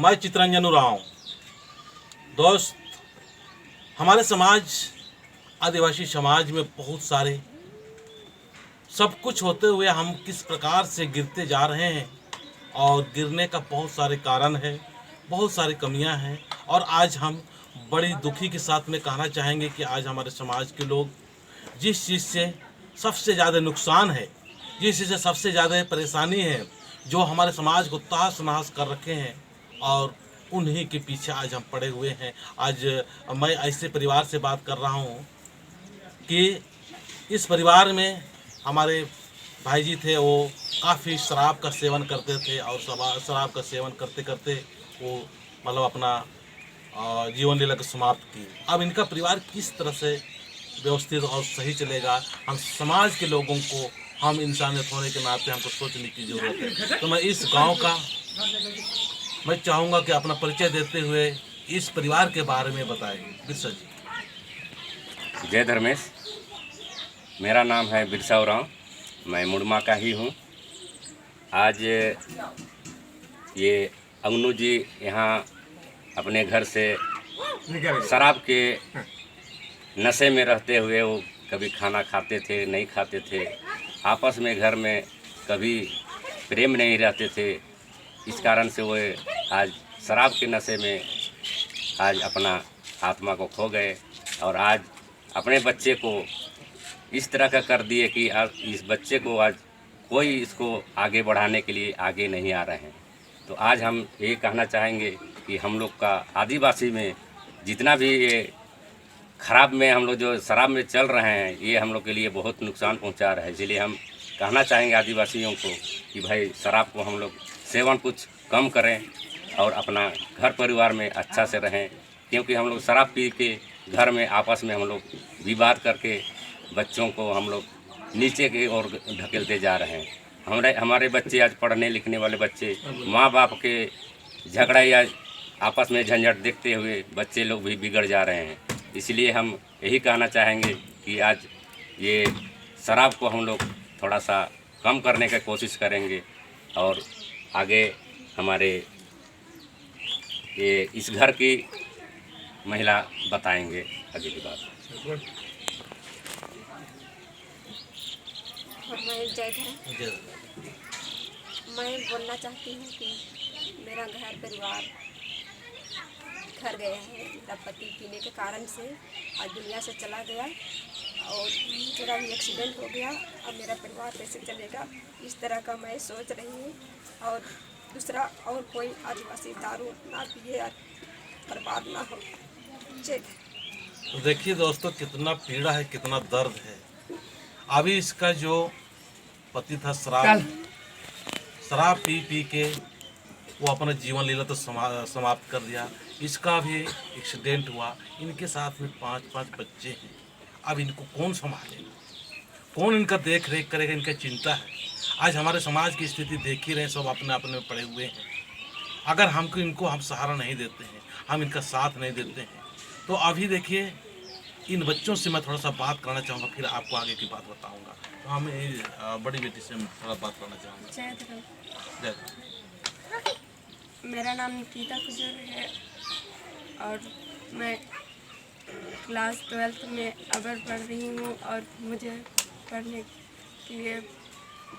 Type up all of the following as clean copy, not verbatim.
मैं चितरंजन उरांव। दोस्त, हमारे समाज, आदिवासी समाज में बहुत सारे सब कुछ होते हुए हम किस प्रकार से गिरते जा रहे हैं और गिरने का बहुत सारे कारण है, बहुत सारी कमियां हैं। और आज हम बड़ी दुखी के साथ में कहना चाहेंगे कि आज हमारे समाज के लोग जिस चीज़ से सबसे ज़्यादा नुकसान है, जिस चीज़ से सबसे ज़्यादा परेशानी है, जो हमारे समाज को तहस नहस कर रखे हैं, और उन्हीं के पीछे आज हम पड़े हुए हैं। आज मैं ऐसे परिवार से बात कर रहा हूँ कि इस परिवार में हमारे भाई जी थे, वो काफ़ी शराब का सेवन करते थे और शराब का सेवन करते करते वो मतलब अपना जीवन लीला को समाप्त की। अब इनका परिवार किस तरह से व्यवस्थित और सही चलेगा, हम समाज के लोगों को, हम इंसानियत होने के नाते हमको सोचने की जरूरत है। तो मैं इस गांव का मैं चाहूँगा कि अपना परिचय देते हुए इस परिवार के बारे में बताएं। बिरसा जी। जय धर्मेश, मेरा नाम है बिरसा उरांव, मैं मुड़मा का ही हूँ। आज ये अंगनू जी यहाँ अपने घर से शराब के नशे में रहते हुए वो कभी खाना खाते थे, नहीं खाते थे, आपस में घर में कभी प्रेम नहीं रहते थे। इस कारण से वो आज शराब के नशे में आज अपना आत्मा को खो गए और आज अपने बच्चे को इस तरह का कर दिए कि आज इस बच्चे को आज कोई इसको आगे बढ़ाने के लिए आगे नहीं आ रहे हैं। तो आज हम ये कहना चाहेंगे कि हम लोग का आदिवासी में जितना भी ये खराब में हम लोग जो शराब में चल रहे हैं, ये हम लोग के लिए बहुत नुकसान पहुंचा रहा है। इसलिए हम कहना चाहेंगे आदिवासियों को कि भाई शराब को हम लोग सेवन कुछ कम करें और अपना घर परिवार में अच्छा से रहें, क्योंकि हम लोग शराब पी के घर में आपस में हम लोग विवाद करके बच्चों को हम लोग नीचे की ओर ढकेलते जा रहे हैं। हमारे बच्चे आज पढ़ने लिखने वाले बच्चे माँ बाप के झगड़ा या आपस में झंझट देखते हुए बच्चे लोग भी बिगड़ जा रहे हैं। इसलिए हम यही कहना चाहेंगे कि आज ये शराब को हम लोग थोड़ा सा कम करने की कोशिश करेंगे और आगे हमारे ये इस घर की महिला बताएंगे आगे की बात। मैं बोलना चाहती हूँ कि मेरा घर परिवार घर गया है। मेरा पति पीने के कारण से आज दुनिया से चला गया और मेरा भी एक्सीडेंट हो गया। अब मेरा परिवार कैसे चलेगा, इस तरह का मैं सोच रही हूँ। और दूसरा, और कोई आदिवासी दारू ना पिए और बर्बाद ना हो। तो देखिए दोस्तों, कितना पीड़ा है, कितना दर्द है। अभी इसका जो पति था शराब पी पी के वो अपना जीवन लीला तो समाप्त कर दिया। इसका भी एक्सीडेंट हुआ। इनके साथ में 5 बच्चे हैं। अब इनको कौन संभालेगा, कौन इनका देख रेख करेगा, इनका चिंता है। आज हमारे समाज की स्थिति देख ही रहे हैं, सब अपने अपने में पड़े हुए हैं। अगर इनको हम सहारा नहीं देते हैं, हम इनका साथ नहीं देते हैं, तो अभी देखिए इन बच्चों से मैं थोड़ा सा बात करना चाहूँगा, फिर आपको आगे की बात बताऊँगा। तो हमें बड़ी बेटी से थोड़ा बात करना चाहूँगा। मेरा नाम निकिता कुजूर है और मैं क्लास 12th में अबर पढ़ रही हूँ। और मुझे पढ़ने के लिए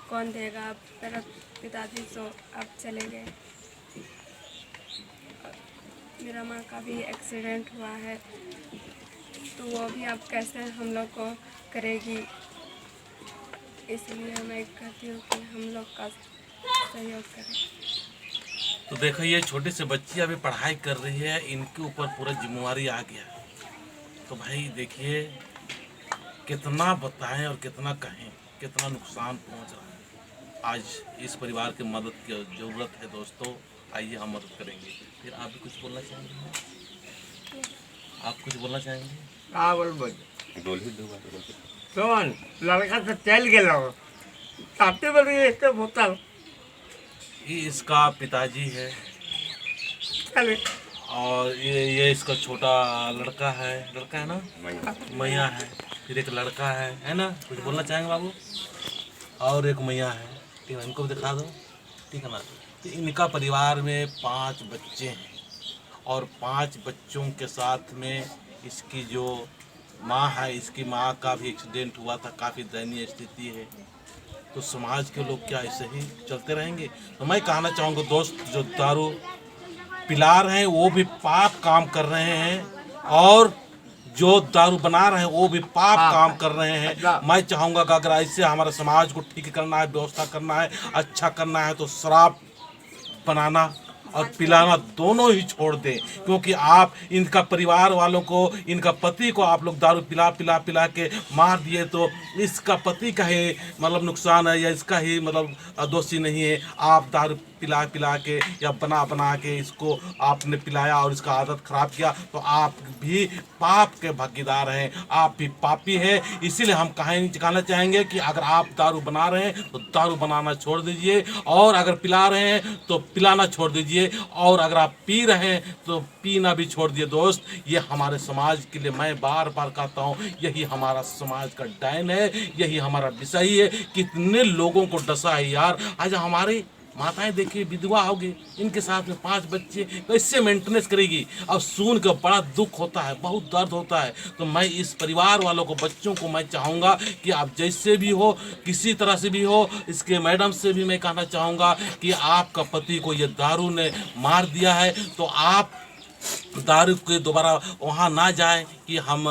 कौन देगा, मेरा पिताजी तो अब चले गए। मेरा माँ का भी एक्सीडेंट हुआ है, तो वो भी अब कैसे हम लोग को करेगी। इसलिए मैं कहती हूँ कि हम लोग का सहयोग करें। तो देखो, ये छोटी सी बच्ची अभी पढ़ाई कर रही है, इनके ऊपर पूरा जिम्मेवारी आ गया। तो भाई देखिए कितना बताएं और कितना कहें, कितना नुकसान पहुंच रहा है। आज इस परिवार की मदद की ज़रूरत है दोस्तों। आइए हम मदद करेंगे। फिर आप भी कुछ बोलना चाहेंगे? आप कुछ बोलना चाहेंगे? हाँ बोल कौन लड़का तो चल गया ताते बोल रही है इसका बोतल। ये इसका पिताजी है चले और ये इसका छोटा लड़का है ना, मैया है। फिर एक लड़का है ना। कुछ बोलना चाहेंगे बाबू? और एक मैया है, ठीक है, इनको भी दिखा दो, ठीक है ना। तो इनका परिवार में 5 बच्चे हैं और 5 बच्चों के साथ में इसकी जो माँ है, इसकी माँ का भी एक्सीडेंट हुआ था, काफ़ी दयनीय स्थिति है। तो समाज के लोग क्या ऐसे ही चलते रहेंगे? तो मैं कहना चाहूँगा दोस्त, जो दारू पिला रहे हैं वो भी पाप काम कर रहे हैं और जो दारू बना रहे हैं वो भी पाप काम कर रहे हैं। मैं चाहूँगा कि अगर ऐसे हमारे समाज को ठीक करना है, व्यवस्था करना है, अच्छा करना है, तो शराब बनाना और पिलाना दोनों ही छोड़ दें। क्योंकि आप इनका परिवार वालों को, इनका पति को आप लोग दारू पिला के मार दिए तो इसका पति का ही मतलब नुकसान है या इसका ही मतलब दोषी नहीं है। आप दारू पिला के या बना के इसको आपने पिलाया और इसका आदत खराब किया तो आप भी पाप के भागीदार हैं, आप भी पापी हैं। इसीलिए हम कहना चाहेंगे कि अगर आप दारू बना रहे हैं तो दारू बनाना छोड़ दीजिए, और अगर पिला रहे हैं तो पिलाना छोड़ दीजिए, और अगर आप पी रहे हैं तो पीना भी छोड़ दिए। दोस्त, ये हमारे समाज के लिए मैं बार बार कहता हूँ, यही हमारा समाज का डायन है, यही हमारा विषय है। कितने लोगों को डसा है यार। आज हमारी माताएं देखिए विधवा हो गई, इनके साथ में 5 बच्चे, कैसे मेंटेनेंस करेगी? अब सुन कर बड़ा दुख होता है, बहुत दर्द होता है। तो मैं इस परिवार वालों को, बच्चों को मैं चाहूँगा कि आप जैसे भी हो, किसी तरह से भी हो, इसके मैडम से भी मैं कहना चाहूँगा कि आपका पति को ये दारू ने मार दिया है तो आप दारू के दोबारा वहाँ ना जाए कि हम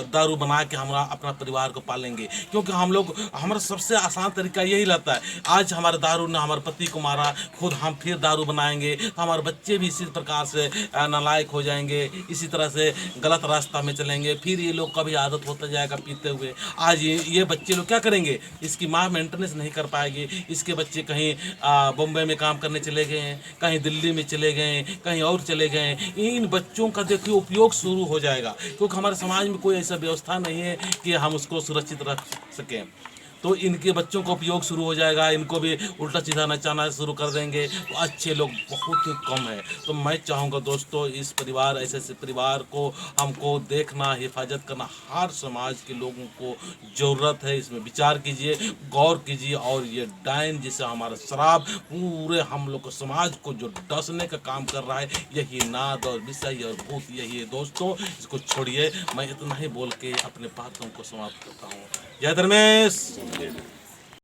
दारू बना के हम अपना परिवार को पालेंगे। क्योंकि हम लोग, हमारा सबसे आसान तरीका यही रहता है, आज हमारे दारू ने हमारे पति को मारा, खुद हम फिर दारू बनाएंगे तो हमारे बच्चे भी इसी प्रकार से नालायक हो जाएंगे, इसी तरह से गलत रास्ता में चलेंगे, फिर ये लोग का भी आदत होता जाएगा पीते हुए। आज ये बच्चे लोग क्या करेंगे? इसकी माँ मेंटेनेंस नहीं कर पाएगी, इसके बच्चे कहीं बम्बई में काम करने चले गए हैं, कहीं दिल्ली में चले गए हैं, कहीं और चले गए हैं। इन बच्चों का देखिए उपयोग शुरू हो जाएगा, क्योंकि हमारे समाज में कोई ऐसा व्यवस्था नहीं है कि हम उसको सुरक्षित रख सकें। तो इनके बच्चों का उपयोग शुरू हो जाएगा, इनको भी उल्टा सीधा नचाना शुरू कर देंगे, तो अच्छे लोग बहुत ही कम है। तो मैं चाहूँगा दोस्तों, इस परिवार, ऐसे परिवार को हमको देखना, हिफाजत करना, हर समाज के लोगों को ज़रूरत है। इसमें विचार कीजिए, गौर कीजिए, और ये डायन जिसे हमारा शराब पूरे हम लोग को, समाज को जो डसने का काम कर रहा है, यही नाद और विषय और भूत यही है। दोस्तों, इसको छोड़िए। मैं इतना ही बोल के अपने बातों को समाप्त करता हूँ। जय धर्मेश।